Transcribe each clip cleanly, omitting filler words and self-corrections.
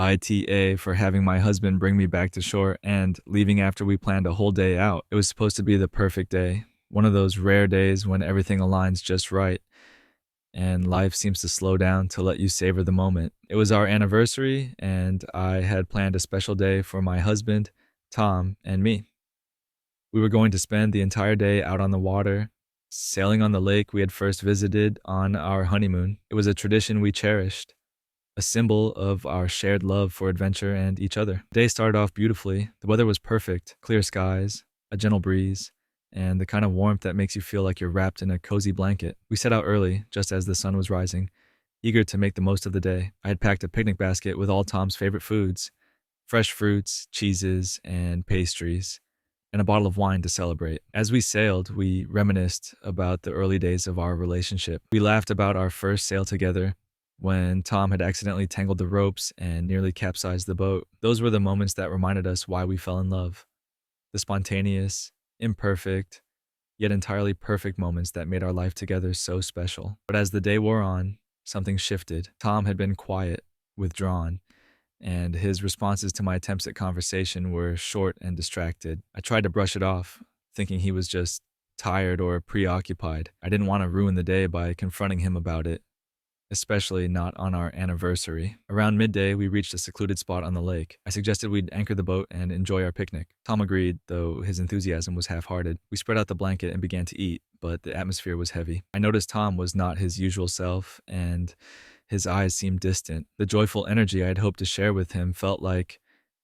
IDOWorkHereLady for having my husband bring me back to shore and leaving after we planned a whole day out. It was supposed to be the perfect day, one of those rare days when everything aligns just right and life seems to slow down to let you savor the moment. It was our anniversary, and I had planned a special day for my husband, Tom, and me. We were going to spend the entire day out on the water, sailing on the lake we had first visited on our honeymoon. It was a tradition we cherished, a symbol of our shared love for adventure and each other. The day started off beautifully. The weather was perfect, clear skies, a gentle breeze, and the kind of warmth that makes you feel like you're wrapped in a cozy blanket. We set out early, just as the sun was rising, eager to make the most of the day. I had packed a picnic basket with all Tom's favorite foods, fresh fruits, cheeses, and pastries, and a bottle of wine to celebrate. As we sailed, we reminisced about the early days of our relationship. We laughed about our first sail together, when Tom had accidentally tangled the ropes and nearly capsized the boat. Those were the moments that reminded us why we fell in love. The spontaneous, imperfect, yet entirely perfect moments that made our life together so special. But as the day wore on, something shifted. Tom had been quiet, withdrawn, and his responses to my attempts at conversation were short and distracted. I tried to brush it off, thinking he was just tired or preoccupied. I didn't want to ruin the day by confronting him about it, especially not on our anniversary. Around midday, we reached a secluded spot on the lake. I suggested we'd anchor the boat and enjoy our picnic. Tom agreed, though his enthusiasm was half-hearted. We spread out the blanket and began to eat, but the atmosphere was heavy. I noticed Tom was not his usual self, and his eyes seemed distant. The joyful energy I had hoped to share with him felt like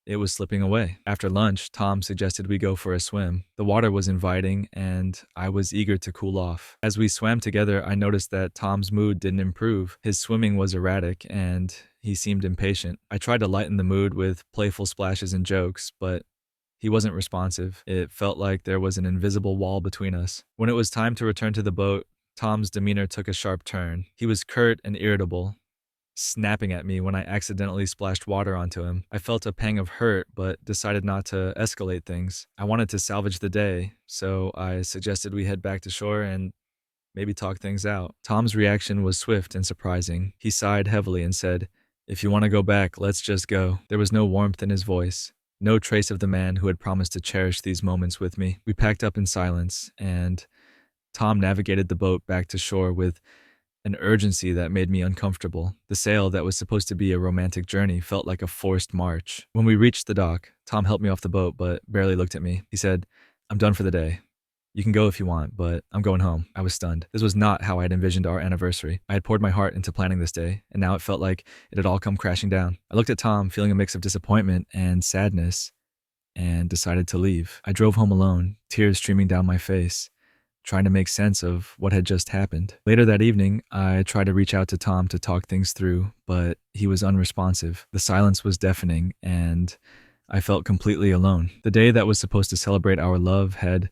it was slipping away. After lunch, Tom suggested we go for a swim. The water was inviting, and I was eager to cool off. As we swam together, I noticed that Tom's mood didn't improve. His swimming was erratic, and he seemed impatient. I tried to lighten the mood with playful splashes and jokes, but he wasn't responsive. It felt like there was an invisible wall between us. When it was time to return to the boat, Tom's demeanor took a sharp turn. He was curt and irritable, snapping at me when I accidentally splashed water onto him. I felt a pang of hurt, but decided not to escalate things. I wanted to salvage the day, so I suggested we head back to shore and maybe talk things out. Tom's reaction was swift and surprising. He sighed heavily and said, "If you want to go back, let's just go." There was no warmth in his voice, no trace of the man who had promised to cherish these moments with me. We packed up in silence, and Tom navigated the boat back to shore with an urgency that made me uncomfortable. The sail that was supposed to be a romantic journey felt like a forced march. When we reached the dock, Tom helped me off the boat, but barely looked at me. He said, "I'm done for the day. You can go if you want, but I'm going home." I was stunned. This was not how I had envisioned our anniversary. I had poured my heart into planning this day, and now it felt like it had all come crashing down. I looked at Tom, feeling a mix of disappointment and sadness, and decided to leave. I drove home alone, tears streaming down my face, trying to make sense of what had just happened. Later that evening, I tried to reach out to Tom to talk things through, but he was unresponsive. The silence was deafening, and I felt completely alone. The day that was supposed to celebrate our love had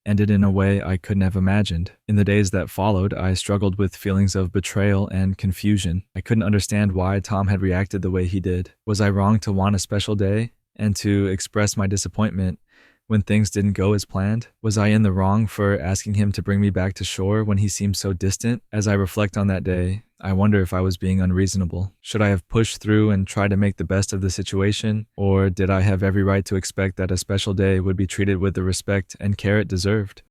ended in a way I couldn't have imagined. In the days that followed, I struggled with feelings of betrayal and confusion. I couldn't understand why Tom had reacted the way he did. Was I wrong to want a special day and to express my disappointment when things didn't go as planned? Was I in the wrong for asking him to bring me back to shore when he seemed so distant? As I reflect on that day, I wonder if I was being unreasonable. Should I have pushed through and tried to make the best of the situation? Or did I have every right to expect that a special day would be treated with the respect and care it deserved?